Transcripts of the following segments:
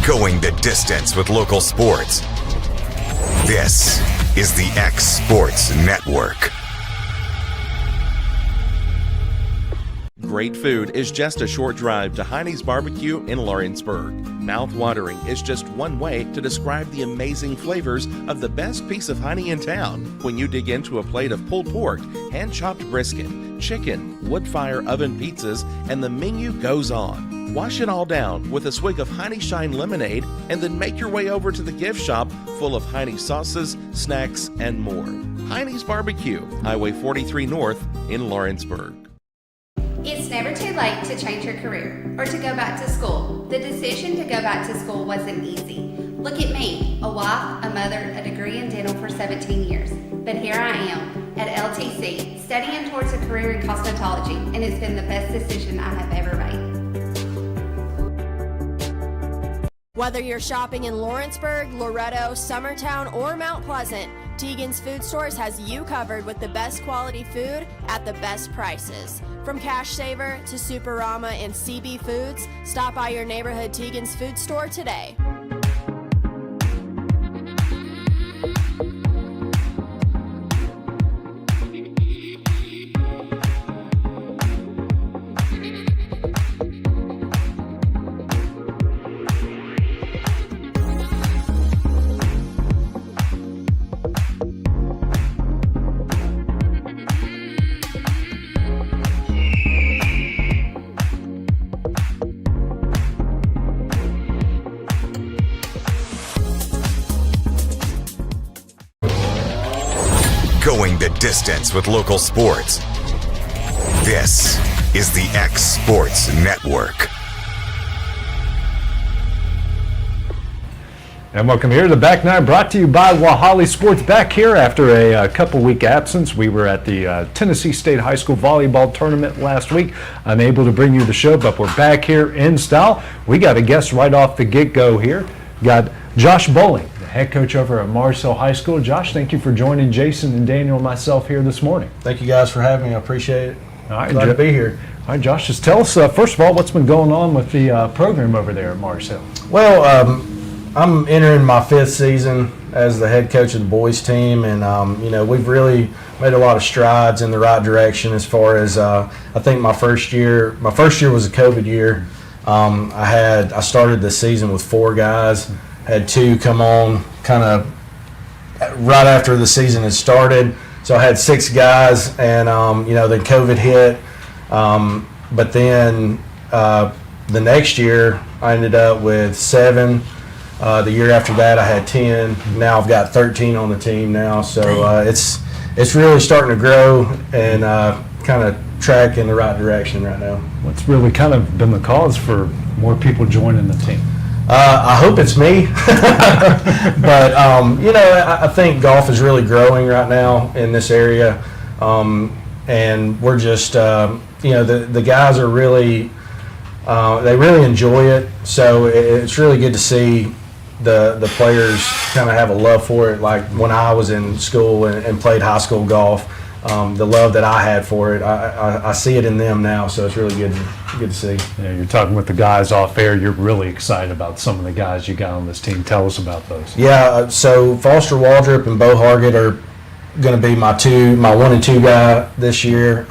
Going the distance with local sports. This is the X Sports Network. Great food is just a short drive to Heine's Barbecue in Lawrenceburg. Mouth-watering is just one way to describe the amazing flavors of the best piece of Heine in town when you dig into a plate of pulled pork, hand-chopped brisket, chicken, wood-fire oven pizzas, and the menu goes on. Wash it all down with a swig of Heine Shine lemonade and then make your way over to the gift shop full of Heine sauces, snacks, and more. Heine's Barbecue, Highway 43 North in Lawrenceburg. It's never too late to change your career or to go back to school. The decision to go back to school wasn't easy. Look at me, a wife, a mother, a degree in dental for 17 years. But here I am at LTC studying towards a career in cosmetology, and it's been the best decision I have ever made. Whether you're shopping in Lawrenceburg, Loretto, Summertown, or Mount Pleasant, Teagan's Food Stores has you covered with the best quality food at the best prices. From Cash Saver to Superama and CB Foods, stop by your neighborhood Teagan's Food Store today. Going the distance with local sports. This is the X Sports Network. And welcome here to the Back Nine, brought to you by Wohali Sports. Back here after a couple-week absence. We were at the Tennessee State High School Volleyball Tournament last week. Unable to bring you the show, but we're back here in style. We got a guest right off the get-go here. Got Josh Bowling, the head coach over at Marshall High School. Josh, thank you for joining Jason and Daniel and myself here this morning. Thank you guys for having me. I appreciate it. All right, glad to be here. All right, Josh, just tell us, first of all, what's been going on with the program over there at Marshall? Well, I'm entering my 5th season as the head coach of the boys team, and we've really made a lot of strides in the right direction as far as I think my first year was a COVID year. I started the season with 4 guys, had 2 come on kind of right after the season had started, so I had 6 guys, and then COVID hit, but then the next year I ended up with 7. The year after that I had 10. Now I've got 13 on the team now, so it's really starting to grow and kind of track in the right direction right now. What's really kind of been the cause for more people joining the team? I hope it's me, but I think golf is really growing right now in this area, and we're just the guys are really they really enjoy it. So it's really good to see the players kind of have a love for it. Like when I was in school and played high school golf, the love that I had for it, I see it in them now. So it's really good to see. Yeah, you're talking with the guys off air. You're really excited about some of the guys you got on this team. Tell us about those. Yeah, so Foster Waldrop and Bo Hargett are going to be my 1 and 2 guy this year.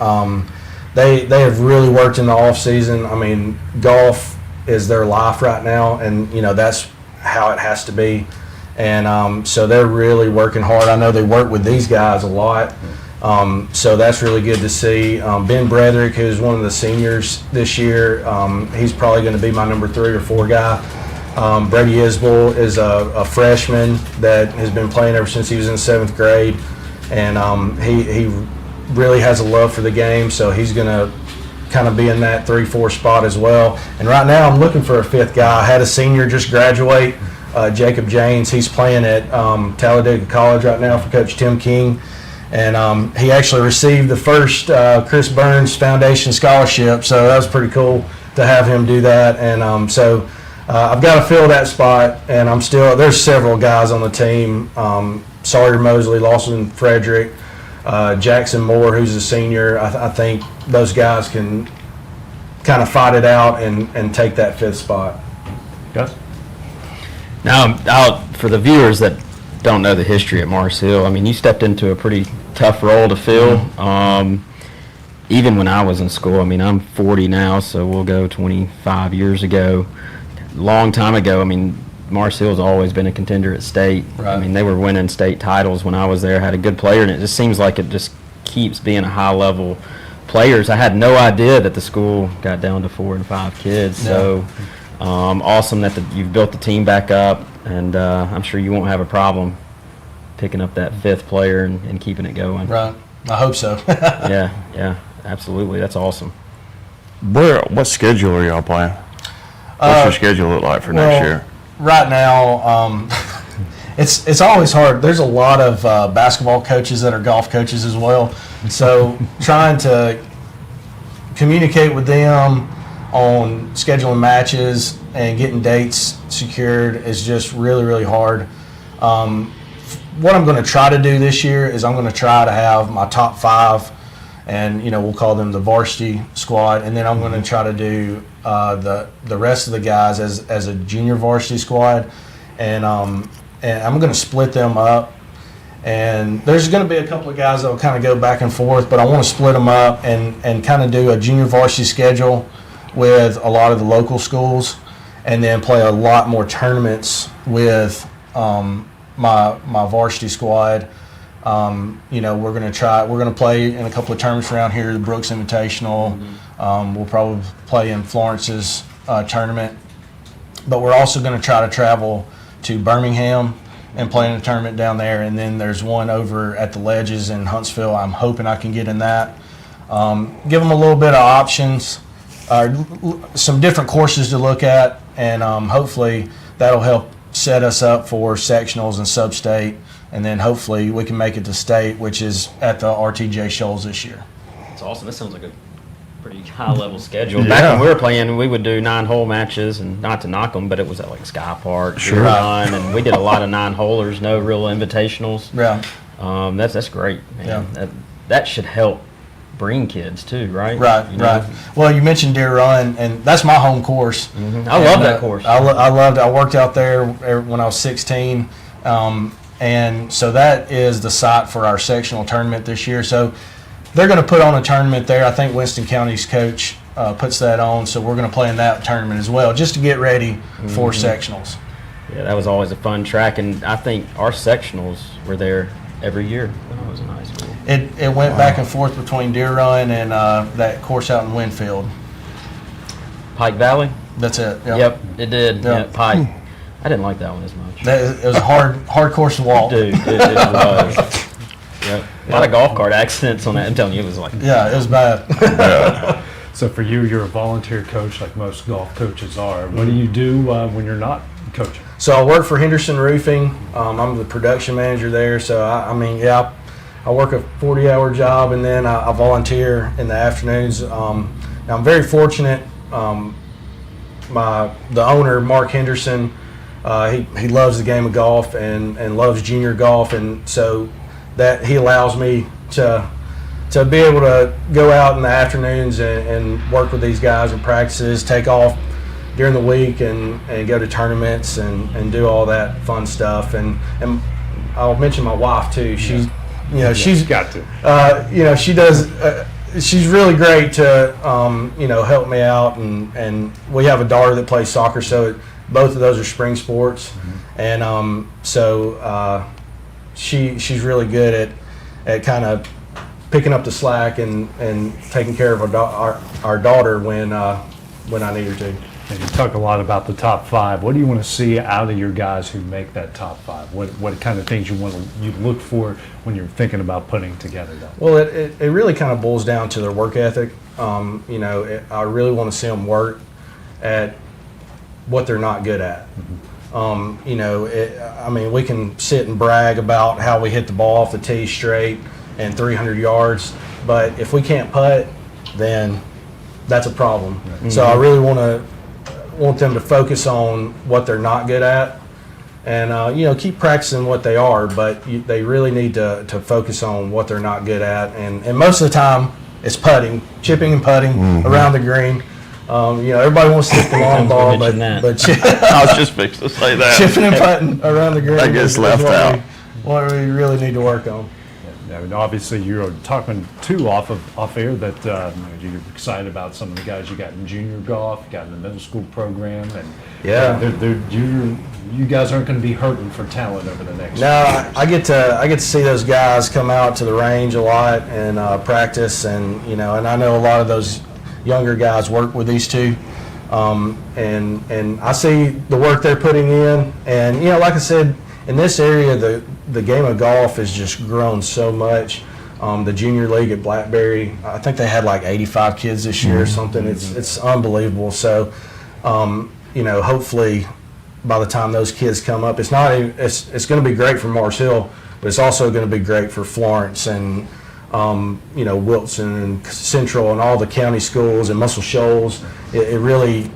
They have really worked in the off season. I mean, golf is their life right now, and that's how it has to be. And so they're really working hard. I know they work with these guys a lot. So that's really good to see. Ben Brederick, who's one of the seniors this year, he's probably going to be my number 3 or 4 guy. Brady Isbell is a freshman that has been playing ever since he was in 7th grade, and he really has a love for the game, so he's going to kind of be in that 3-4 spot as well. And right now I'm looking for a 5th guy. I had a senior just graduate, Jacob James. He's playing at Talladega College right now for Coach Tim King. And he actually received the first Chris Burns Foundation scholarship, so that was pretty cool to have him do that. And so I've got to fill that spot, and there's several guys on the team, Sawyer Mosley, Lawson Frederick, Jackson Moore, who's a senior. I think those guys can kind of fight it out and take that 5th spot. Gus? Now, for the viewers that don't know the history at Mars Hill, I mean, you stepped into a pretty tough role to fill. Even when I was in school, I mean, I'm 40 now, so we'll go 25 years ago. Long time ago, I mean, Mars Hill's always been a contender at state. Right. I mean, they were winning state titles when I was there, had a good player, and it just seems like it just keeps being a high-level players. I had no idea that the school got down to 4 and 5 kids, so awesome that you've built the team back up, and I'm sure you won't have a problem picking up that 5th player and keeping it going. Right. I hope so. Yeah, absolutely. That's awesome. What schedule are y'all playing? What's your schedule look like for next year? Right now, it's always hard. There's a lot of basketball coaches that are golf coaches as well. So trying to communicate with them on scheduling matches and getting dates secured is just really, really hard. What I'm going to try to do this year is I'm going to try to have my top 5, and we'll call them the varsity squad, and then I'm going to try to do the rest of the guys as a junior varsity squad, and I'm going to split them up. And there's going to be a couple of guys that will kind of go back and forth, but I want to split them up and kind of do a junior varsity schedule with a lot of the local schools, and then play a lot more tournaments with my varsity squad. We're going to play in a couple of tournaments around here, the Brooks Invitational. We'll probably play in Florence's tournament, but we're also going to try to travel to Birmingham and play in a tournament down there, and then there's one over at the Ledges in Huntsville. I'm hoping I can get in that. Give them a little bit of options, some different courses to look at, and hopefully that'll help set us up for sectionals and sub-state, and then hopefully we can make it to state, which is at the RTJ Shoals this year. That's awesome. That sounds like a pretty high-level schedule. Back when we were playing, we would do 9-hole matches, and not to knock them, but it was at like Sky Park, Deer Run, and we did a lot of 9-holers, no real invitationals. Yeah. That's great, man. Yeah. That should help bring kids too, right? Right. Well, you mentioned Deer Run, and that's my home course. Mm-hmm. I love that course. I loved it. I worked out there when I was 16, and so that is the site for our sectional tournament this year. So they're going to put on a tournament there. I think Winston County's coach puts that on, so we're going to play in that tournament as well, just to get ready for sectionals. Yeah, that was always a fun track, and I think our sectionals were there every year when I was in high school. It went back and forth between Deer Run and that course out in Winfield. Pike Valley? That's it. Yep, it did. Yep. Yeah, Pike. I didn't like that one as much. It was a hard course to walk. Dude, it was. Yep. A lot of golf cart accidents on that. I'm telling you, it was like. Yeah, it was bad. So for you, you're a volunteer coach like most golf coaches are. What do you do when you're not coaching? So I work for Henderson Roofing. I'm the production manager there. So I work a 40-hour job, and then I volunteer in the afternoons. Now I'm very fortunate. The owner, Mark Henderson, he loves the game of golf and loves junior golf, and so that he allows me to be able to go out in the afternoons and work with these guys in practices, take off during the week and go to tournaments and do all that fun stuff. And I'll mention my wife too. She's got to. She does. She's really great to help me out, and we have a daughter that plays soccer, so both of those are spring sports, and so she's really good at kind of picking up the slack and taking care of our daughter when I need her to. And you talk a lot about the top 5. What do you want to see out of your guys who make that top 5? What kind of things you look for when you're thinking about putting together that? Well, it really kind of boils down to their work ethic. I really want to see them work at what they're not good at. We can sit and brag about how we hit the ball off the tee straight and 300 yards, but if we can't putt, then that's a problem. Right. So I really want them to focus on what they're not good at, and keep practicing what they are, but they really need to focus on what they're not good at, and most of the time it's putting, chipping and putting around the green. Everybody wants to hit the long ball, but I was just fixing to say that. chipping and putting around the green That gets is left out. what we really need to work on. I mean, obviously, you were talking too off air that you're excited about some of the guys you got in junior golf, you got in the middle school program, and you guys aren't going to be hurting for talent over the next. No, I get to see those guys come out to the range a lot and practice, and and I know a lot of those younger guys work with these two, and I see the work they're putting in, and like I said, in this area the game of golf has just grown so much. The junior league at Blackberry, I think they had like 85 kids this year or something. It's unbelievable. So, hopefully by the time those kids come up, it's going to be great for Mars Hill, but it's also going to be great for Florence and Wilson and Central and all the county schools and Muscle Shoals. It really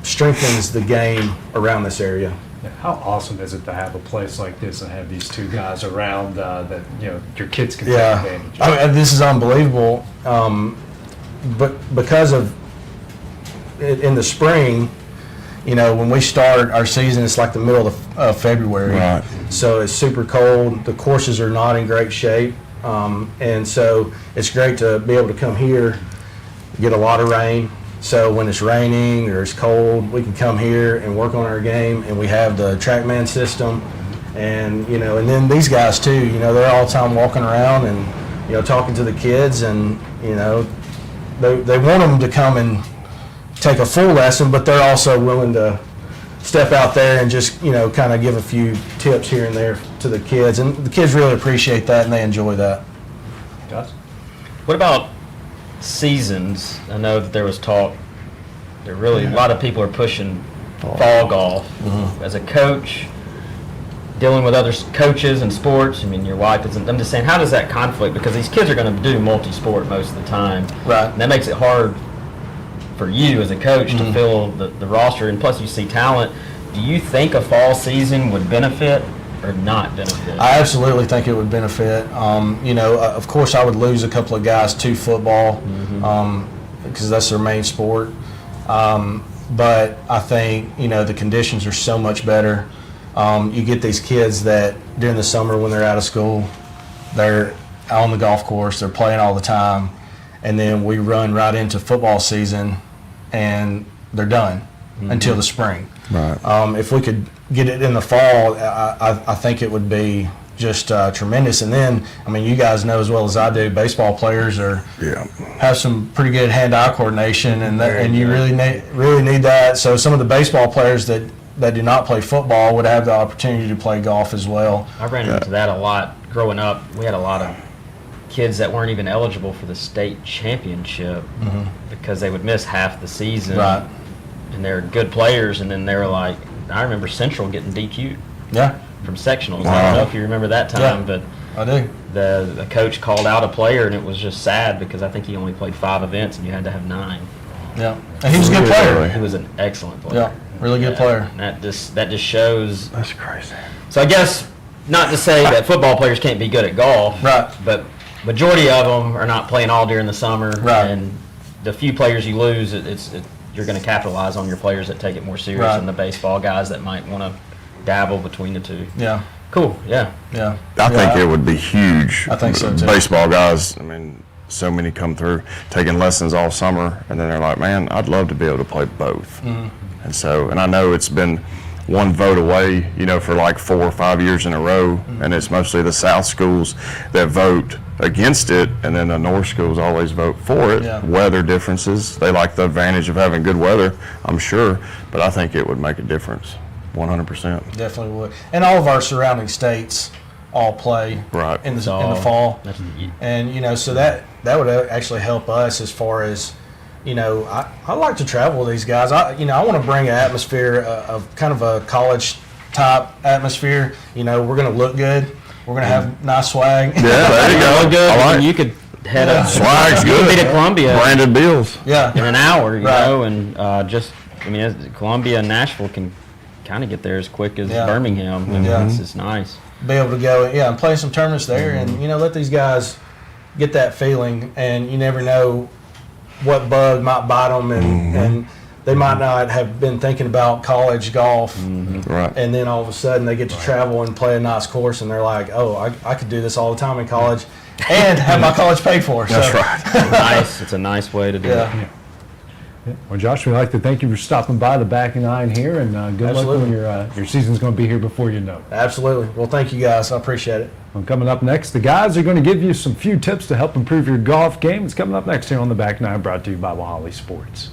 strengthens the game around this area. How awesome is it to have a place like this and have these two guys around that your kids can take advantage of? I mean, this is unbelievable. But because of it, in the spring, when we start our season, it's like the middle of February. Right. So it's super cold. The courses are not in great shape. And so it's great to be able to come here, get a lot of rain. So when it's raining or it's cold, we can come here and work on our game, and we have the TrackMan system, and and then these guys too. They're all the time walking around and talking to the kids, and they want them to come and take a full lesson, but they're also willing to step out there and just kind of give a few tips here and there to the kids, and the kids really appreciate that and they enjoy that. Gus? What about seasons? I know that there was talk. A lot of people are pushing fall golf. Mm-hmm. As a coach, dealing with other coaches and sports. I mean, your wife isn't. I'm just saying, how does that conflict? Because these kids are going to do multi-sport most of the time, Right. And that makes it hard for you as a coach Mm-hmm. to fill the roster. And plus, you see talent. Do you think a fall season would benefit or not benefit? I absolutely think it would benefit. Of course, I would lose a couple of guys to football because that's their main sport. But I think, the conditions are so much better. You get these kids that during the summer when they're out of school, they're on the golf course, they're playing all the time, and then we run right into football season and they're done until the spring. Right. If we could get it in the fall, I think it would be just tremendous. And then, you guys know as well as I do, baseball players have some pretty good hand-eye coordination, and you really need that. So some of the baseball players that do not play football would have the opportunity to play golf as well. I ran into that a lot growing up. We had a lot of kids that weren't even eligible for the state championship because they would miss half the season. Right. And they're good players, and then they were like, I remember Central getting DQ'd from sectionals. I don't know if you remember that time, but I do. The coach called out a player, and it was just sad because I think he only played 5 events, and you had to have 9. Yeah, and he was a good player. He was an excellent player. Yeah, really good player. And that just shows. That's crazy. So I guess not to say that football players can't be good at golf, Right. But majority of them are not playing all during the summer, Right. And the few players you lose, you're going to capitalize on your players that take it more serious Right. than the baseball guys that might want to dabble between the two. Yeah, Cool, yeah. yeah. I think it would be huge. I think so, too. Baseball guys, so many come through taking lessons all summer, and then they're like, man, I'd love to be able to play both. And I know it's been one vote away, for like 4 or 5 years in a row, and it's mostly the South schools that vote against it, and then the North schools always vote for it. Yeah. Weather differences. They like the advantage of having good weather, I'm sure, but I think it would make a difference, 100%. Definitely would. And all of our surrounding states all play Right. in the fall. That's- And, so that would actually help us as far as, I like to travel with these guys. I want to bring an atmosphere of kind of a college type atmosphere. We're going to look good. We're going to have nice swag. Yeah, there you go. Good. I I like mean, you could head up. Swag's You could good. be to Columbia Branded bills. Yeah. in an hour, you Right. know, and Columbia and Nashville can kind of get there as quick as Yeah. Birmingham. And Yeah. it's nice. Be able to go, and play some tournaments there, and let these guys get that feeling. And you never know what bug might bite them, and they might not have been thinking about college golf, Right. and then all of a sudden they get to travel and play a nice course, and they're like, oh, I could do this all the time in college and have my college paid for. That's so, right. Nice. It's a nice way to do it. Yeah. Well, Josh, we'd like to thank you for stopping by the Back Nine here, and good luck when your season's going to be here before you know it. Absolutely. Well, thank you guys. I appreciate it. Well, coming up next, the guys are going to give you some few tips to help improve your golf game. It's coming up next here on the Back Nine, brought to you by Wohali Sports.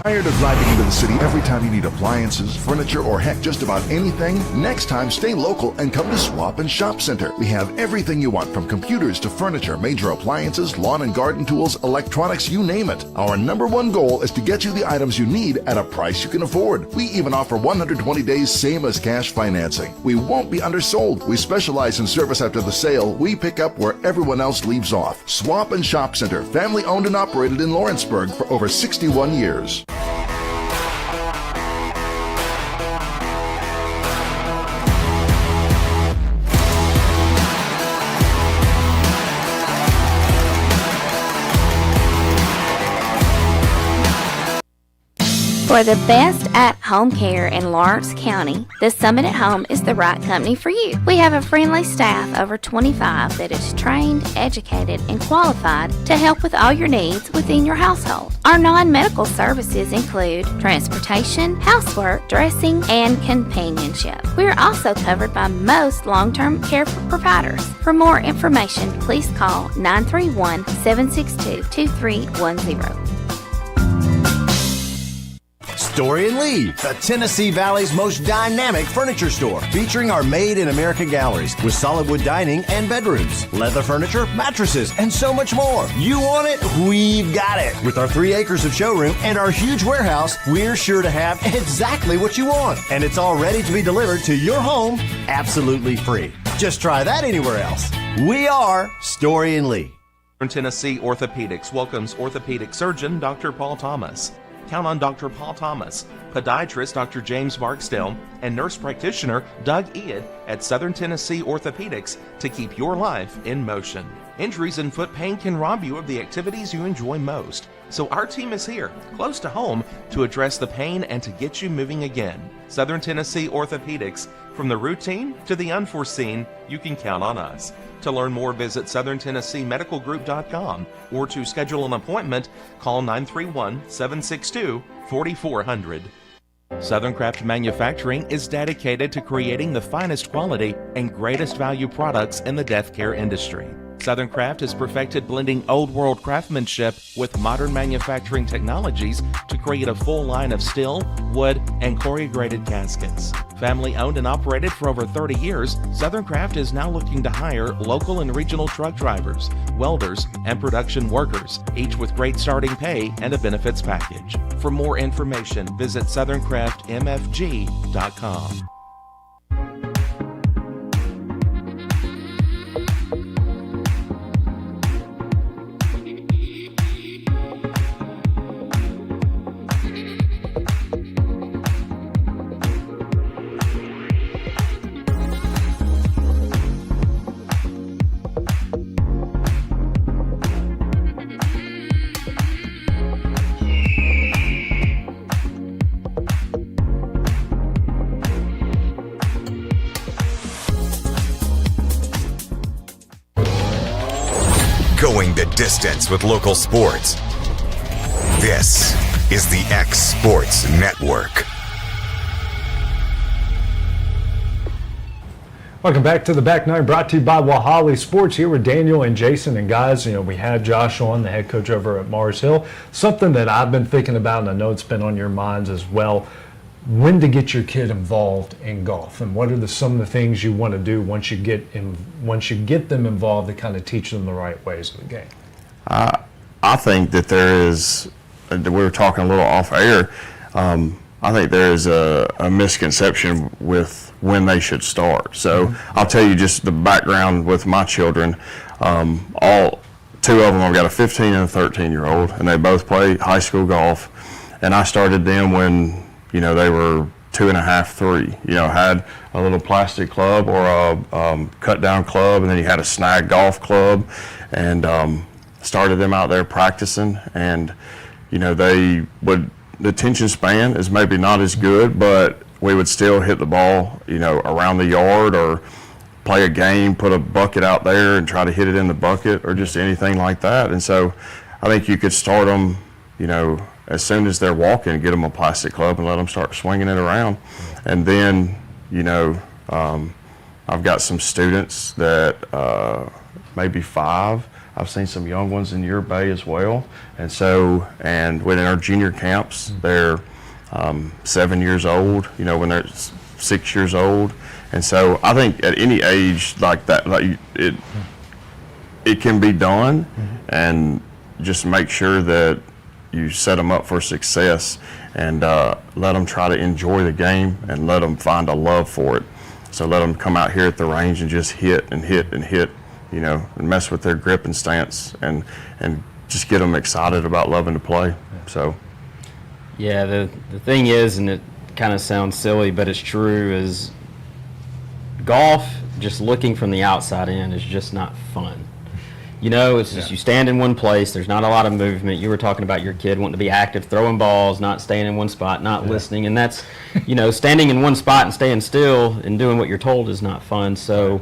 Tired of driving into the city every time you need appliances, furniture, or heck, just about anything? Next time, stay local and come to Swap and Shop Center. We have everything you want, from computers to furniture, major appliances, lawn and garden tools, electronics, you name it. Our #1 goal is to get you the items you need at a price you can afford. We even offer 120 days same as cash financing. We won't be undersold. We specialize in service after the sale. We pick up where everyone else leaves off. Swap and Shop Center, family owned and operated in Lawrenceburg for over 61 years. For the best at-home care in Lawrence County, the Summit at Home is the right company for you. We have a friendly staff, over 25, that is trained, educated, and qualified to help with all your needs within your household. Our non-medical services include transportation, housework, dressing, and companionship. We are also covered by most long-term care providers. For more information, please call 931-762-2310. Story and Lee, the Tennessee Valley's most dynamic furniture store, featuring our Made in America galleries with solid wood dining and bedrooms, leather furniture, mattresses, and so much more. You want it? We've got it. With our 3 acres of showroom and our huge warehouse, we're sure to have exactly what you want. And it's all ready to be delivered to your home absolutely free. Just try that anywhere else. We are Story and Lee. Tennessee Orthopedics welcomes orthopedic surgeon Dr. Paul Thomas. Count on Dr. Paul Thomas, podiatrist Dr. James Barksdale, and nurse practitioner Doug Ead at Southern Tennessee Orthopedics to keep your life in motion. Injuries and foot pain can rob you of the activities you enjoy most. So our team is here, close to home, to address the pain and to get you moving again. Southern Tennessee Orthopedics, from the routine to the unforeseen, you can count on us. To learn more, visit southerntennesseemedicalgroup.com, or to schedule an appointment, call 931-762-4400. Southern Craft Manufacturing is dedicated to creating the finest quality and greatest value products in the death care industry. Southern Craft has perfected blending old world craftsmanship with modern manufacturing technologies to create a full line of steel, wood, and corrugated caskets. Family owned and operated for over 30 years, Southern Craft is now looking to hire local and regional truck drivers, welders, and production workers, each with great starting pay and a benefits package. For more information, visit southernCraftMFG.com. Going the distance with local sports. This is the X Sports Network. Welcome back to the Back Nine, brought to you by Wohali Sports. Here with Daniel and Jason. And guys, we had Josh on, the head coach over at Mars Hill. Something that I've been thinking about, and I know it's been on your minds as well, when to get your kid involved in golf, and what are some of the things you want to do once you get them involved to kind of teach them the right ways of the game. I think that there is. We were talking a little off air. I think there is a misconception with when they should start. So I'll tell you just the background with my children. All 2 of them, I've got a 15 and a 13-year-old, and they both play high school golf. And I started them when they were 2.5, 3. Had a little plastic club or a cut down club, and then you had a snag golf club, and started them out there practicing, and the attention span is maybe not as good, but we would still hit the ball around the yard, or play a game, put a bucket out there and try to hit it in the bucket, or just anything like that. And so I think you could start them as soon as they're walking, get them a plastic club and let them start swinging it around. And then I've got some students that maybe 5. I've seen some young ones in your bay as well. And within our junior camps, they're 7 years old, when they're 6 years old. And so I think at any age like that, it can be done, and just make sure that you set them up for success, and let them try to enjoy the game, and let them find a love for it. So let them come out here at the range and just hit and hit and hit, and mess with their grip and stance, and just get them excited about loving to play. So. Yeah, the thing is, and it kind of sounds silly, but it's true, is golf, just looking from the outside in, is just not fun. It's just you stand in one place, there's not a lot of movement. You were talking about your kid wanting to be active, throwing balls, not staying in one spot, not listening, and that's, standing in one spot and staying still and doing what you're told is not fun. So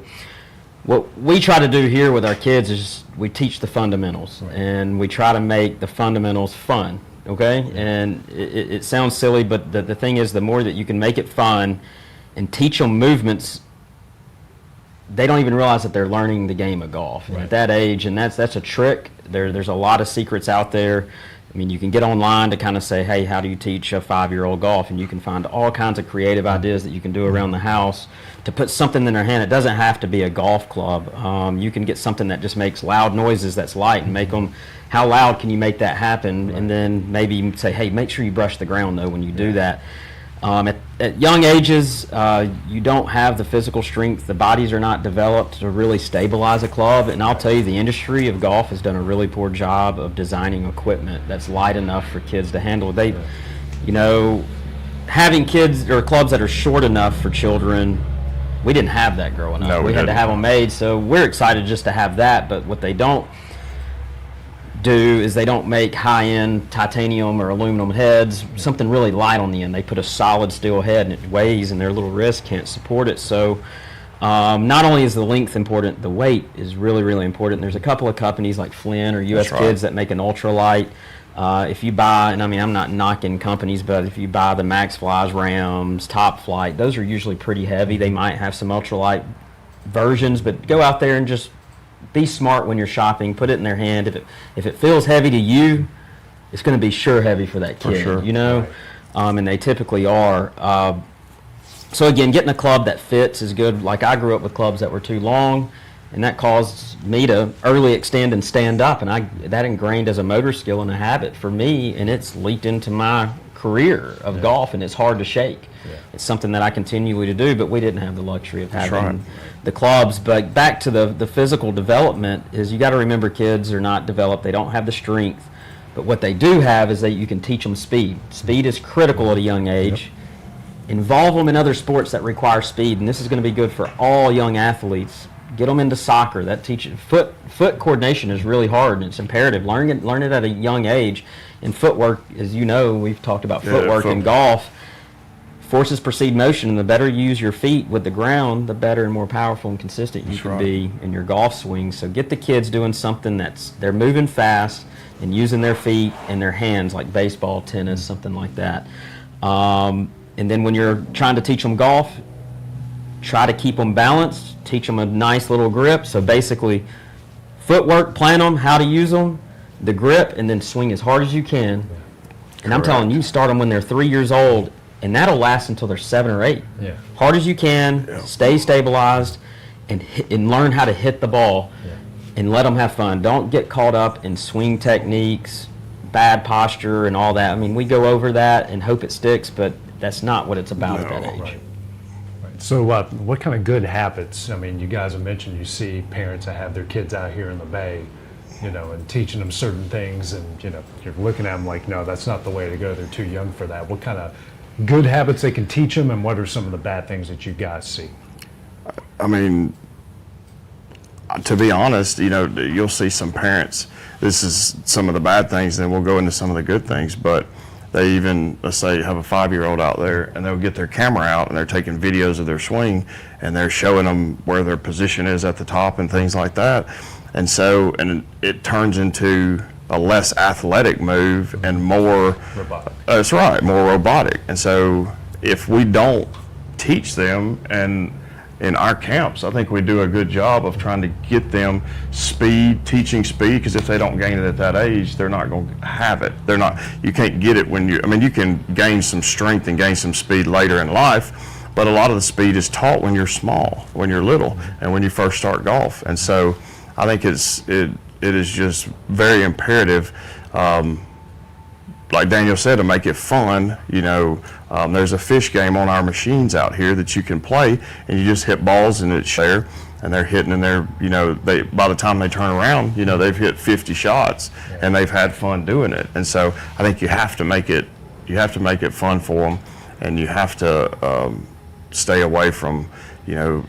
what we try to do here with our kids is we teach the fundamentals, and we try to make the fundamentals fun, okay? And it sounds silly, but the thing is, the more that you can make it fun and teach them movements, they don't even realize that they're learning the game of golf at that age, and that's a trick. There's a lot of secrets out there. I mean, you can get online to kind of say, hey, how do you teach a 5-year-old golf? And you can find all kinds of creative ideas that you can do around the house to put something in their hand. It doesn't have to be a golf club. You can get something that just makes loud noises that's light, and make them, how loud can you make that happen? And then maybe say, hey, make sure you brush the ground though when you do that. At young ages, you don't have the physical strength, the bodies are not developed to really stabilize a club, and I'll tell you, the industry of golf has done a really poor job of designing equipment that's light enough for kids to handle. Having kids or clubs that are short enough for children, we didn't have that growing up. No, we had to have them made, so we're excited just to have that, but what they don't do is they don't make high-end titanium or aluminum heads, something really light on the end. They put a solid steel head, and it weighs, and their little wrist can't support it. So not only is the length important, the weight is really, really important. There's a couple of companies like Flynn or US Kids that make an ultralight. If you buy, and I mean, I'm not knocking companies, but if you buy the Max Flies, Rams, Top Flight, those are usually pretty heavy. They might have some ultralight versions, but go out there and just be smart when you're shopping. Put it in their hand. If it feels heavy to you, it's going to be sure heavy for that kid. For sure. And they typically are. So again, getting a club that fits is good. Like I grew up with clubs that were too long, and that caused me to early extend and stand up, and that ingrained as a motor skill and a habit for me, and it's leaked into my career of golf, and it's hard to shake. It's something that I continually to do, but we didn't have the luxury of having the clubs. But back to the physical development is, you got to remember, kids are not developed. They don't have the strength, but what they do have is that you can teach them speed. Speed is critical at a young age. Involve them in other sports that require speed, and this is going to be good for all young athletes. Get them into soccer. That teaches foot coordination is really hard, and it's imperative. Learn it at a young age. And footwork, as you know, we've talked about footwork in golf. Forces precede motion, and the better you use your feet with the ground, the better and more powerful and consistent you can be in your golf swing. So get the kids doing something they're moving fast and using their feet and their hands, like baseball, tennis, something like that. And then when you're trying to teach them golf, try to keep them balanced, teach them a nice little grip. So basically, footwork, plan them, how to use them, the grip, and then swing as hard as you can. And I'm telling you, start them when they're 3 years old, and that'll last until they're 7 or 8. Hard as you can, stay stabilized, and learn how to hit the ball, and let them have fun. Don't get caught up in swing techniques, bad posture, and all that. I mean, we go over that and hope it sticks, but that's not what it's about at that age. So what kind of good habits, I mean, you guys have mentioned you see parents that have their kids out here in the Bay, and teaching them certain things, and, you're looking at them like, no, that's not the way to go. They're too young for that. What kind of good habits they can teach them, and what are some of the bad things that you guys see? I mean, to be honest, you'll see some parents, this is some of the bad things, and we'll go into some of the good things, but they even, let's say, have a 5-year-old out there, and they'll get their camera out, and they're taking videos of their swing, and they're showing them where their position is at the top and things like that. And so, and it turns into a less athletic move and more Robotic. That's right, more robotic. And so if we don't teach them, and in our camps, I think we do a good job of trying to get them teaching speed, because if they don't gain it at that age, they're not going to have it. You can't get it when you can gain some strength and gain some speed later in life, but a lot of the speed is taught when you're small, when you're little, and when you first start golf. And so I think it is just very imperative, like Daniel said, to make it fun. There's a fish game on our machines out here that you can play, and you just hit balls and it's there, and they're hitting, and by the time they turn around, they've hit 50 shots, and they've had fun doing it. And so I think you have to make it fun for them, and you have to stay away from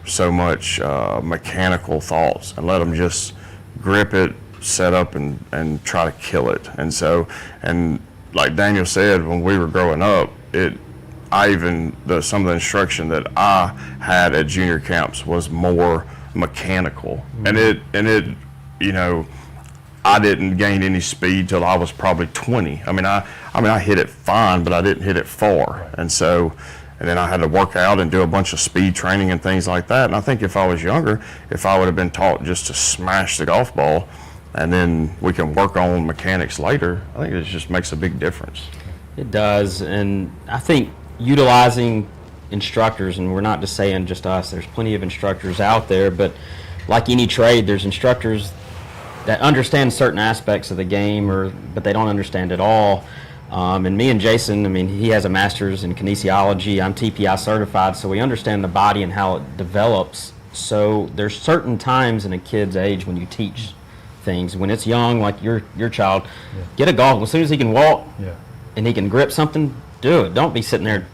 so much mechanical thoughts, and let them just grip it, set up, and try to kill it. And so, and like Daniel said, when we were growing up, some of the instruction that I had at junior camps was more mechanical, and it I didn't gain any speed till I was probably 20. I hit it fine, but I didn't hit it far. And so, and then I had to work out and do a bunch of speed training and things like that. And I think if I was younger, if I would have been taught just to smash the golf ball, and then we can work on mechanics later, I think it just makes a big difference. It does, and I think utilizing instructors, and we're not just saying just us, there's plenty of instructors out there, but like any trade, there's instructors that understand certain aspects of the game, but they don't understand it all. And me and Jason, he has a master's in kinesiology, I'm TPI certified, so we understand the body and how it develops. So there's certain times in a kid's age when you teach things. When it's young, like your child, get a golf. As soon as he can walk and he can grip something, do it. Don't be sitting there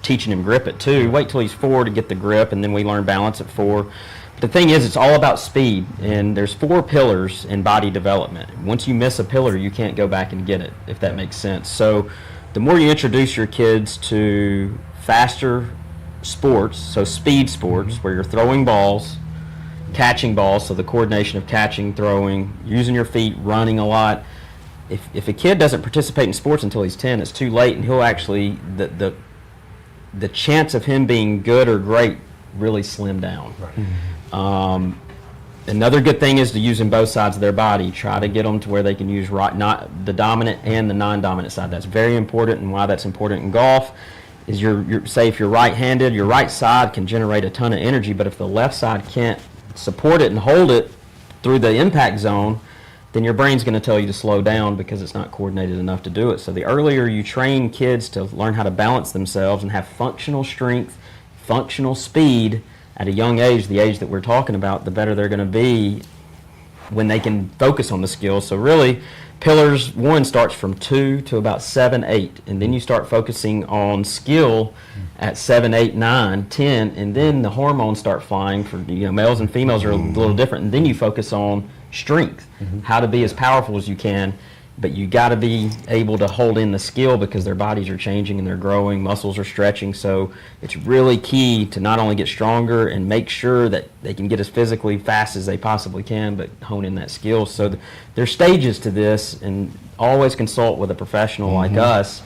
teaching him grip at 2. Wait till he's 4 to get the grip, and then we learn balance at 4. But the thing is, it's all about speed, and there's 4 pillars in body development. Once you miss a pillar, you can't go back and get it, if that makes sense. So the more you introduce your kids to faster sports, so speed sports, where you're throwing balls, catching balls, so the coordination of catching, throwing, using your feet, running a lot. If a kid doesn't participate in sports until he's 10, it's too late, and he'll actually, the chance of him being good or great really slim down. Right. Another good thing is to use in both sides of their body. Try to get them to where they can use not the dominant and the non-dominant side. That's very important, and why that's important in golf is say if you're right-handed, your right side can generate a ton of energy, but if the left side can't support it and hold it through the impact zone, then your brain's going to tell you to slow down because it's not coordinated enough to do it. So the earlier you train kids to learn how to balance themselves and have functional strength, functional speed at a young age, the age that we're talking about, the better they're going to be when they can focus on the skills. So really, pillars 1 starts from 2 to about 7, 8, and then you start focusing on skill at 7, 8, 9, 10, and then the hormones start flying. For males and females are a little different, and then you focus on strength, how to be as powerful as you can, but you got to be able to hold in the skill because their bodies are changing and they're growing, muscles are stretching. So it's really key to not only get stronger and make sure that they can get as physically fast as they possibly can, but hone in that skill. So there's stages to this, and always consult with a professional like us.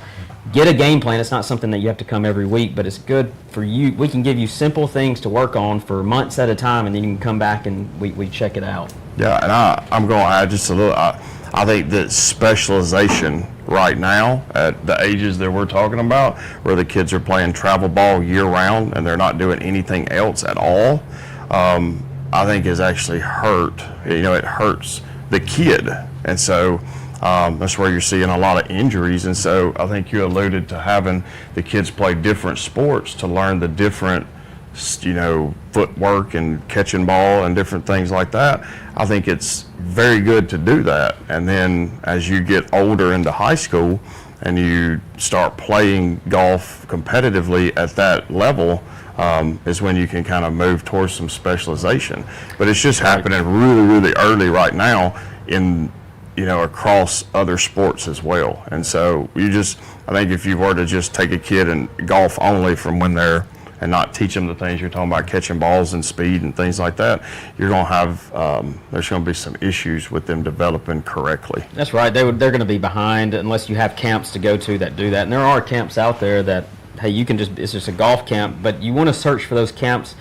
Get a game plan. It's not something that you have to come every week, but it's good for you. We can give you simple things to work on for months at a time, and then you can come back and we check it out. Yeah, and I'm going to add just a little. I think that specialization right now at the ages that we're talking about, where the kids are playing travel ball year round and they're not doing anything else at all, I think is actually hurt. It hurts the kid. And so that's where you're seeing a lot of injuries. And so I think you alluded to having the kids play different sports to learn the different footwork and catching ball and different things like that. I think it's very good to do that. And then as you get older into high school and you start playing golf competitively at that level, is when you can kind of move towards some specialization. But it's just happening really, really early right now in, across other sports as well. And so I think if you were to just take a kid and golf only from when they're, and not teach them the things you're talking about, catching balls and speed and things like that, you're going to have, there's going to be some issues with them developing correctly. That's right. They're going to be behind unless you have camps to go to that do that. And there are camps out there that, hey, it's just a golf camp, but you want to search for those camps.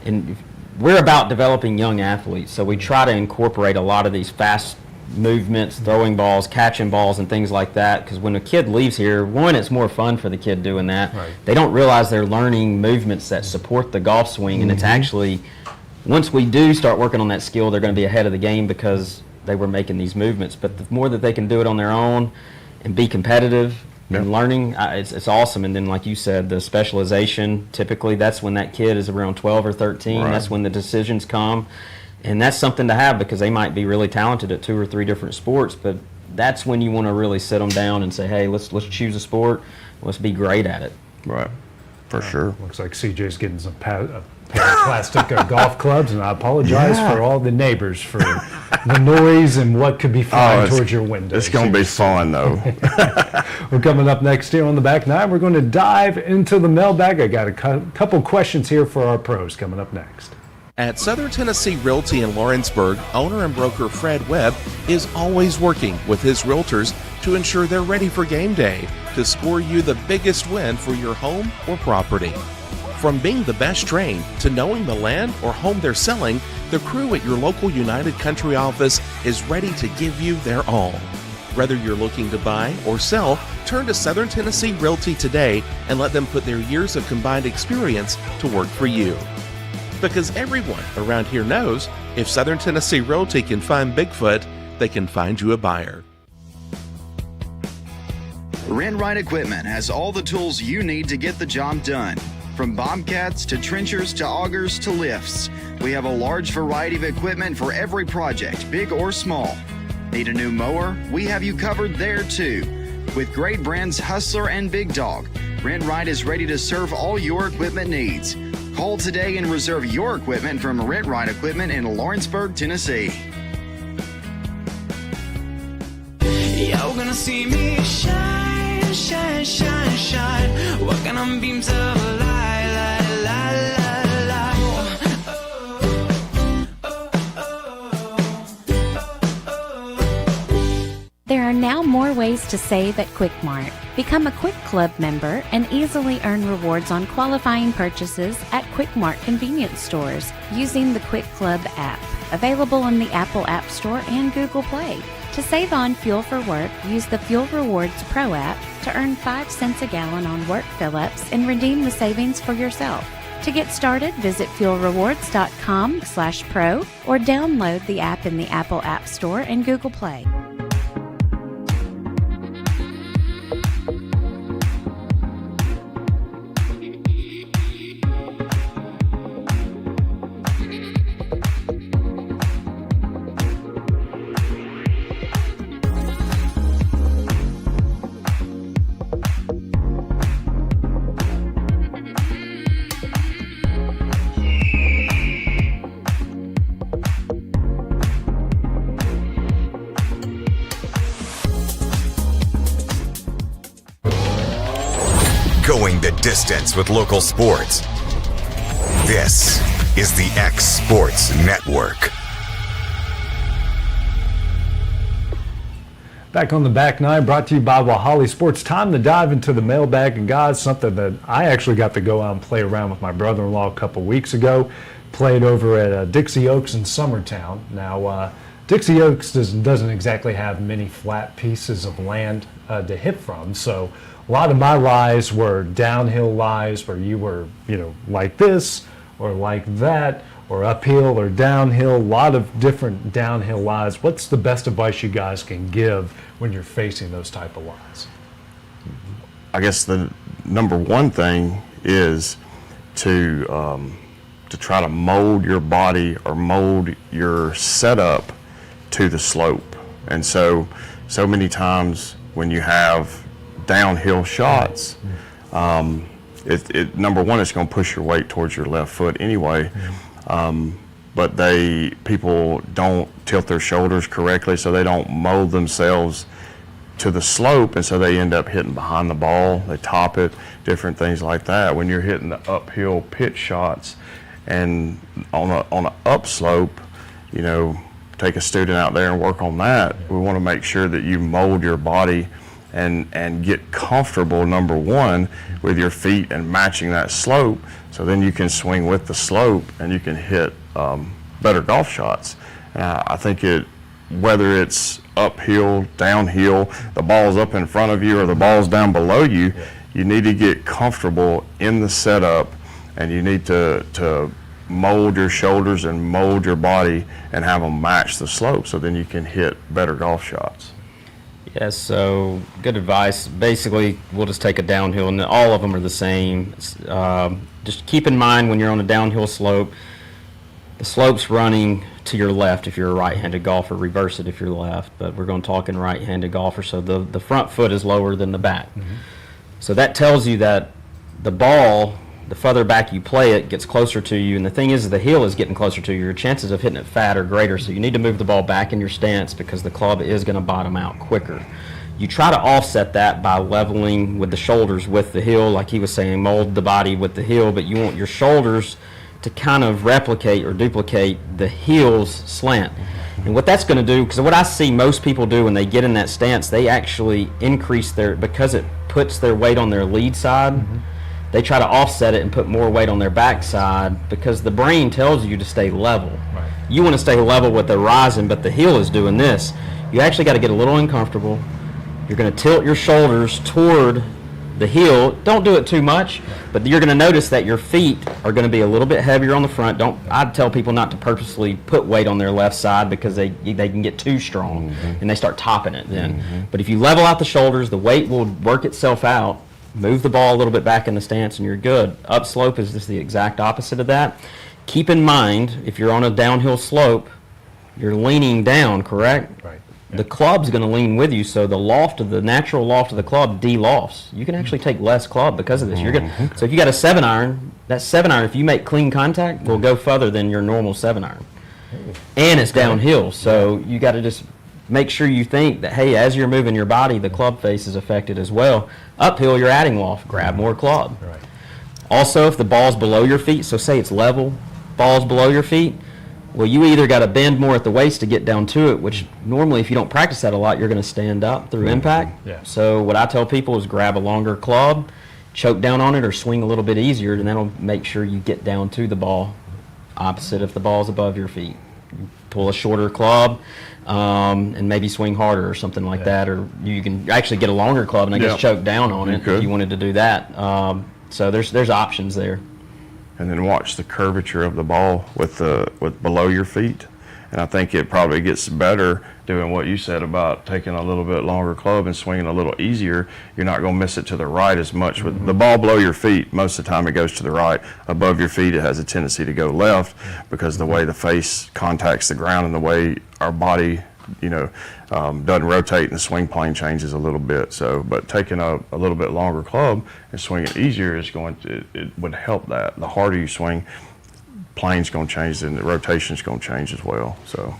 And we're about developing young athletes, so we try to incorporate a lot of these fast movements, throwing balls, catching balls, and things like that, because when a kid leaves here, one, it's more fun for the kid doing that. Right. They don't realize they're learning movements that support the golf swing, and it's actually, once we do start working on that skill, they're going to be ahead of the game because they were making these movements. But the more that they can do it on their own and be competitive and learning, it's awesome. And then, like you said, the specialization, typically that's when that kid is around 12 or 13. Right. That's when the decisions come. And that's something to have, because they might be really talented at 2 or 3 different sports, but that's when you want to really sit them down and say, hey, let's choose a sport, let's be great at it. Right, for sure. Looks like CJ's getting some pair of plastic golf clubs, and I apologize for all the neighbors for the noise and what could be flying towards your window. It's going to be fun, though. We're coming up next here on the Back Nine. We're going to dive into the mailbag. I got a couple questions here for our pros coming up next. At Southern Tennessee Realty in Lawrenceburg, owner and broker Fred Webb is always working with his realtors to ensure they're ready for game day to score you the biggest win for your home or property. From being the best trained to knowing the land or home they're selling, the crew at your local United Country office is ready to give you their all. Whether you're looking to buy or sell, turn to Southern Tennessee Realty today and let them put their years of combined experience to work for you. Because everyone around here knows if Southern Tennessee Realty can find Bigfoot, they can find you a buyer. Rent Right Equipment has all the tools you need to get the job done. From bobcats to trenchers to augers to lifts, we have a large variety of equipment for every project, big or small. Need a new mower? We have you covered there too. With great brands Hustler and Big Dog, Rent Right is ready to serve all your equipment needs. Call today and reserve your equipment from Rent Right Equipment in Lawrenceburg, Tennessee. You're gonna see me shine, shine, shine, shine. Walking on beams of light, light, light, light, light. There are now more ways to save at Quick Mart. Become a Quick Club member and easily earn rewards on qualifying purchases at Quick Mart convenience stores using the Quick Club app, available in the Apple App Store and Google Play. To save on fuel for work, use the Fuel Rewards Pro app to earn 5 cents a gallon on work fill-ups and redeem the savings for yourself. To get started, visit fuelrewards.com/pro or download the app in the Apple App Store and Google Play. Going the distance with local sports. This is the X Sports Network. Back on the Back Nine, brought to you by Wohali Sports. Time to dive into the mailbag, and guys, something that I actually got to go out and play around with my brother-in-law a couple weeks ago. Played over at Dixie Oaks in Summertown. Now, Dixie Oaks doesn't exactly have many flat pieces of land to hit from, so a lot of my lies were downhill lies where you were, like this or like that, or uphill or downhill, a lot of different downhill lies. What's the best advice you guys can give when you're facing those type of lies? I guess the number one thing is to try to mold your body or mold your setup to the slope. And so many times when you have downhill shots, number one, it's going to push your weight towards your left foot anyway. But people don't tilt their shoulders correctly, so they don't mold themselves to the slope, and so they end up hitting behind the ball. They top it, different things like that. When you're hitting the uphill pitch shots, and on a upslope, take a student out there and work on that. We want to make sure that you mold your body and get comfortable, number one, with your feet and matching that slope, so then you can swing with the slope and you can hit better golf shots. And I think whether it's uphill, downhill, the ball's up in front of you or the ball's down below you, you need to get comfortable in the setup, and you need to mold your shoulders and mold your body and have them match the slope, so then you can hit better golf shots. Yes, so good advice. Basically, we'll just take a downhill, and all of them are the same. Just keep in mind when you're on a downhill slope, the slope's running to your left if you're a right-handed golfer, reverse it if you're left, but we're going to talk in right-handed golfer, so the front foot is lower than the back. So that tells you that the ball, the further back you play it, gets closer to you, and the thing is the heel is getting closer to you. Your chances of hitting it fat are greater, so you need to move the ball back in your stance because the club is going to bottom out quicker. You try to offset that by leveling with the shoulders with the heel, like he was saying, mold the body with the heel, but you want your shoulders to kind of replicate or duplicate the heel's slant. And what that's going to do, because what I see most people do when they get in that stance, they actually increase because it puts their weight on their lead side, they try to offset it and put more weight on their back side because the brain tells you to stay level. Right. You want to stay level with the horizon, but the heel is doing this. You actually got to get a little uncomfortable. You're going to tilt your shoulders toward the heel. Don't do it too much, but you're going to notice that your feet are going to be a little bit heavier on the front. I'd tell people not to purposely put weight on their left side because they can get too strong and they start topping it then. But if you level out the shoulders, the weight will work itself out. Move the ball a little bit back in the stance and you're good. Upslope is just the exact opposite of that. Keep in mind, if you're on a downhill slope, you're leaning down, correct? Right. The club's going to lean with you, so the natural loft of the club de-lofts. You can actually take less club because of this. So if you got a 7-iron, that 7-iron, if you make clean contact, will go further than your normal 7-iron. And it's downhill, so you got to just make sure you think that, hey, as you're moving your body, the club face is affected as well. Uphill, you're adding loft. Grab more club. Right. Also, if the ball's below your feet, so say it's level, ball's below your feet, well, you either got to bend more at the waist to get down to it, which normally if you don't practice that a lot, you're going to stand up through impact. Yeah. So what I tell people is grab a longer club, choke down on it, or swing a little bit easier, and that'll make sure you get down to the ball. Opposite if the ball's above your feet. You pull a shorter club and maybe swing harder or something like that, or you can actually get a longer club and I guess choke down on it if you wanted to do that. So there's options there. And then watch the curvature of the ball with below your feet. And I think it probably gets better doing what you said about taking a little bit longer club and swinging a little easier. You're not going to miss it to the right as much. With the ball below your feet, most of the time it goes to the right. Above your feet, it has a tendency to go left because the way the face contacts the ground and the way our body, doesn't rotate and the swing plane changes a little bit. So, but taking a little bit longer club and swinging easier it would help that. The harder you swing, plane's going to change and the rotation's going to change as well. So.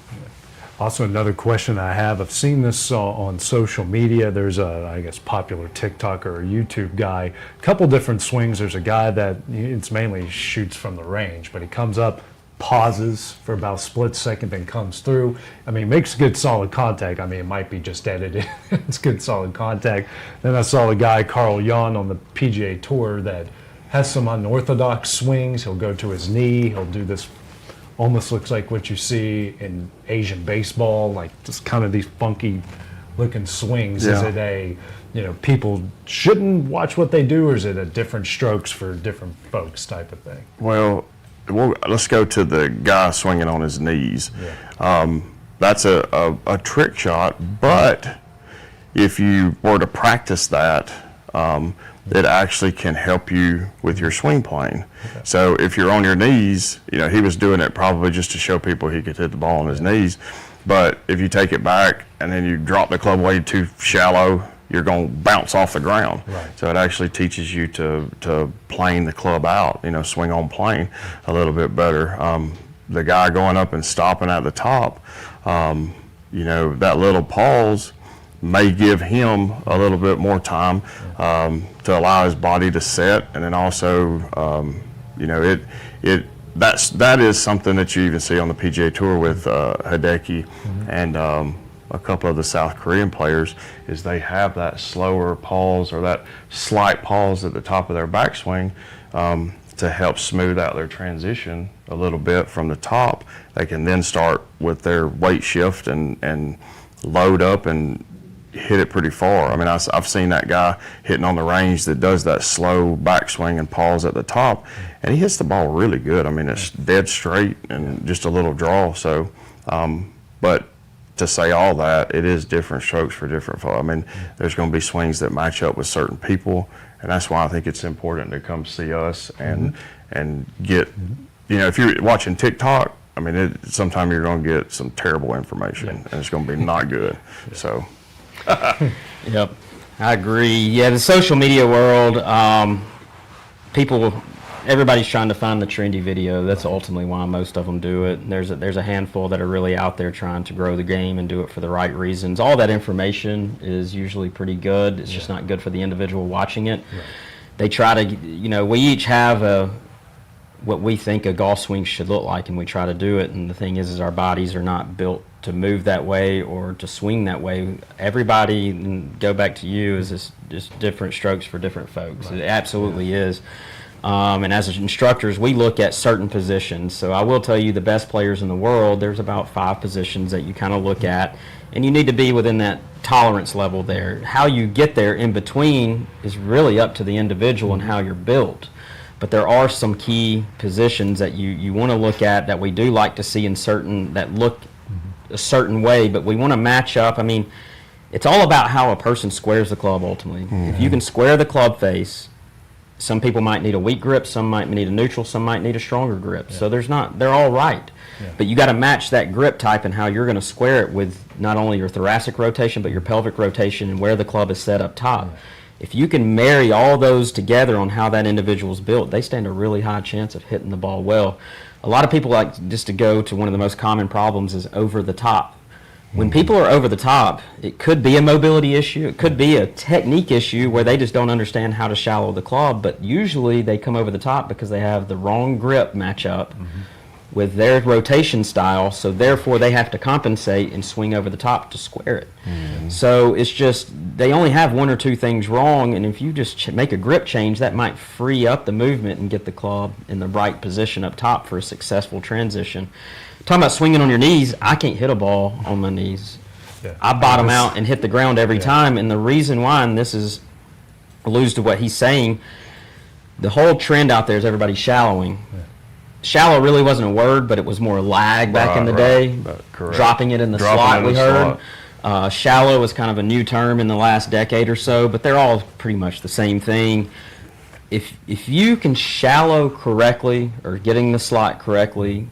Also, another question I have, I've seen this on social media. There's I guess, popular TikToker or YouTube guy, a couple different swings. There's a guy that it's mainly shoots from the range, but he comes up, pauses for about a split second, then comes through. I mean, makes good solid contact. I mean, it might be just edited. It's good solid contact. Then I saw a guy, Carl Jan, on the PGA Tour that has some unorthodox swings. He'll go to his knee. He'll do this, almost looks like what you see in Asian baseball, like just kind of these funky looking swings. Is it people shouldn't watch what they do, or is it a different strokes for different folks type of thing? Well, let's go to the guy swinging on his knees. That's a trick shot, but if you were to practice that, it actually can help you with your swing plane. Okay. So if you're on your knees, he was doing it probably just to show people he could hit the ball on his knees. But if you take it back and then you drop the club way too shallow, you're going to bounce off the ground. Right. So it actually teaches you to plane the club out, swing on plane a little bit better. The guy going up and stopping at the top, that little pause may give him a little bit more time to allow his body to set, and then also, that is something that you even see on the PGA Tour with Hideki and a couple of the South Korean players, is they have that slower pause or that slight pause at the top of their backswing to help smooth out their transition a little bit from the top. They can then start with their weight shift and load up and hit it pretty far. I mean, I've seen that guy hitting on the range that does that slow backswing and pause at the top, and he hits the ball really good. I mean, it's dead straight and just a little draw. So, but to say all that, it is different strokes for different folks. I mean, there's going to be swings that match up with certain people, and that's why I think it's important to come see us and get, if you're watching TikTok, I mean, sometimes you're going to get some terrible information, and it's going to be not good. So. Yep, I agree. Yeah, the social media world, everybody's trying to find the trendy video. That's ultimately why most of them do it. There's a handful that are really out there trying to grow the game and do it for the right reasons. All that information is usually pretty good. It's just not good for the individual watching it. Right. They try to, we each have what we think a golf swing should look like, and we try to do it. And the thing is our bodies are not built to move that way or to swing that way. Everybody, and go back to you, is just different strokes for different folks. Right. It absolutely is. And as instructors, we look at certain positions. So I will tell you, the best players in the world, there's about 5 positions that you kind of look at, and you need to be within that tolerance level there. How you get there in between is really up to the individual and how you're built. But there are some key positions that you want to look at that we do like to see in certain, that look a certain way, but we want to match up. I mean, it's all about how a person squares the club ultimately. If you can square the club face, some people might need a weak grip, some might need a neutral, some might need a stronger grip. So they're all right. But you got to match that grip type and how you're going to square it with not only your thoracic rotation, but your pelvic rotation and where the club is set up top. If you can marry all those together on how that individual's built, they stand a really high chance of hitting the ball well. A lot of people like just to go to one of the most common problems is over the top. When people are over the top, it could be a mobility issue, it could be a technique issue where they just don't understand how to shallow the club, but usually they come over the top because they have the wrong grip matchup with their rotation style, so therefore they have to compensate and swing over the top to square it. So it's just, they only have 1 or 2 things wrong, and if you just make a grip change, that might free up the movement and get the club in the right position up top for a successful transition. Talking about swinging on your knees, I can't hit a ball on my knees. I bottom out and hit the ground every time, and the reason why, and this alludes to what he's saying, the whole trend out there is everybody shallowing. Shallow really wasn't a word, but it was more lag back in the day. Dropping it in the slot, we heard. Shallow is kind of a new term in the last decade or so, but they're all pretty much the same thing. If you can shallow correctly or getting the slot correctly,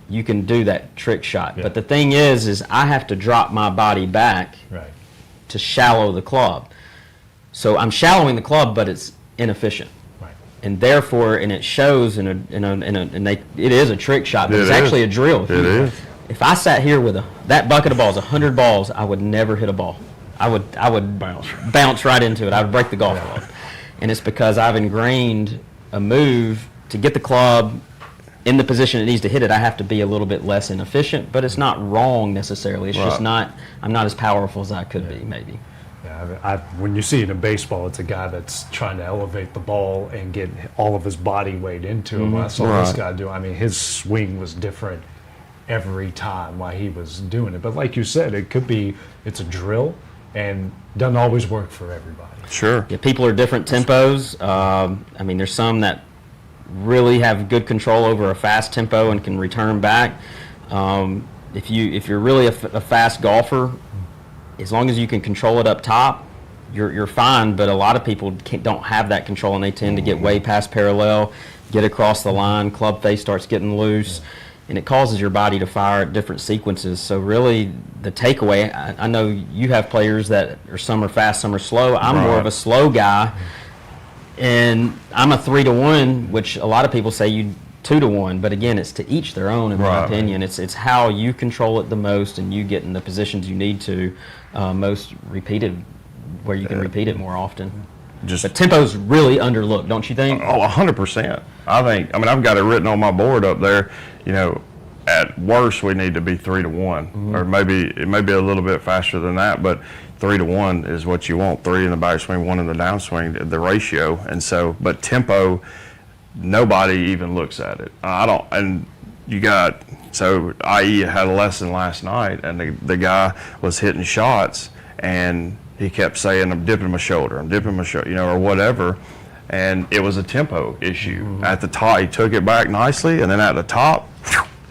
you can do that trick shot. But the thing is I have to drop my body back to shallow the club. So I'm shallowing the club, but it's inefficient. And therefore, and it shows it is a trick shot, but it's actually a drill. If I sat here with that bucket of balls, 100 balls, I would never hit a ball. I would bounce right into it. I would break the golf club. And it's because I've ingrained a move to get the club in the position it needs to hit it. I have to be a little bit less inefficient, but it's not wrong necessarily. It's just I'm not as powerful as I could be, maybe. When you see it in baseball, it's a guy that's trying to elevate the ball and get all of his body weight into it. When I saw this guy do, I mean, his swing was different every time while he was doing it. But like you said, it's a drill and doesn't always work for everybody. Sure. Yeah, people are different tempos. I mean, there's some that really have good control over a fast tempo and can return back. If you're really a fast golfer, as long as you can control it up top, you're fine. But a lot of people don't have that control, and they tend to get way past parallel, get across the line, club face starts getting loose, and it causes your body to fire at different sequences. So really, the takeaway, I know you have players that are, some are fast, some are slow. I'm more of a slow guy, and I'm a 3-to-1, which a lot of people say you 2-to-1. But again, it's to each their own, in my opinion. It's how you control it the most, and you get in the positions you need to most repeated, where you can repeat it more often. But tempo's really underlooked, don't you think? Oh, 100%. I mean, I've got it written on my board up there. You know, at worst we need to be 3-to-1, or maybe it may be a little bit faster than that, but 3-to-1 is what you want. 3 in the backswing, 1 in the downswing, the ratio. And so, but tempo, nobody even looks at it. I don't. And you got, so IE had a lesson last night, and the guy was hitting shots, and he kept saying, I'm dipping my shoulder, you know, or whatever. And it was a tempo issue. At the top, he took it back nicely, and then at the top,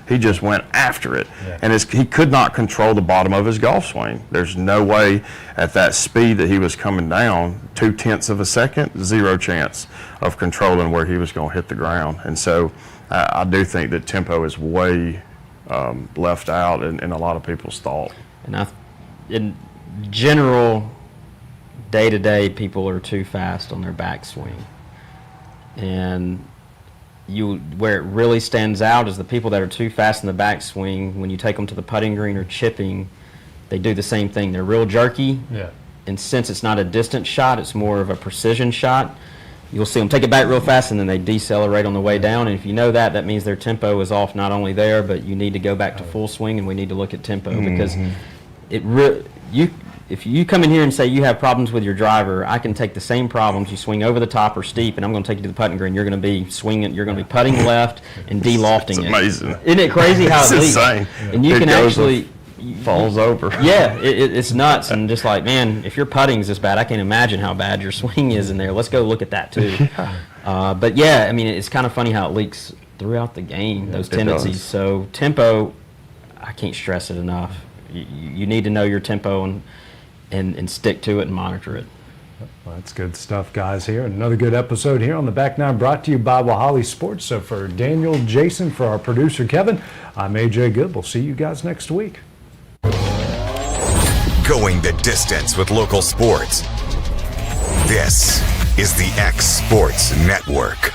he just went after it. And he could not control the bottom of his golf swing. There's no way at that speed that he was coming down, 0.2 of a second, zero chance of controlling where he was going to hit the ground. And so I do think that tempo is way left out in a lot of people's thought. And in general, day-to-day, people are too fast on their backswing. And where it really stands out is the people that are too fast in the backswing, when you take them to the putting green or chipping, they do the same thing. They're real jerky. And since it's not a distance shot, it's more of a precision shot. You'll see them take it back real fast, and then they decelerate on the way down. And if you know that, that means their tempo is off not only there, but you need to go back to full swing, and we need to look at tempo because if you come in here and say you have problems with your driver, I can take the same problems. You swing over the top or steep, and I'm going to take you to the putting green. You're going to be swinging. You're going to be putting left and de-lofting it. It's amazing. Isn't it crazy how it's it leaks? Insane. And you can actually falls over. Yeah, it's nuts. And just like, man, if your putting's this bad, I can't imagine how bad your swing is in there. Let's go look at that too. But yeah, I mean, it's kind of funny how it leaks throughout the game. Those tendencies. So tempo, I can't stress it enough. You need to know your tempo and stick to it and monitor it. Well, that's good stuff, guys, here. Another good episode here on the Back Nine, brought to you by Wohali Sports. So for Daniel, Jason, for our producer, Kevin, I'm AJ Good. We'll see you guys next week. Going the distance with local sports. This is the X Sports Network.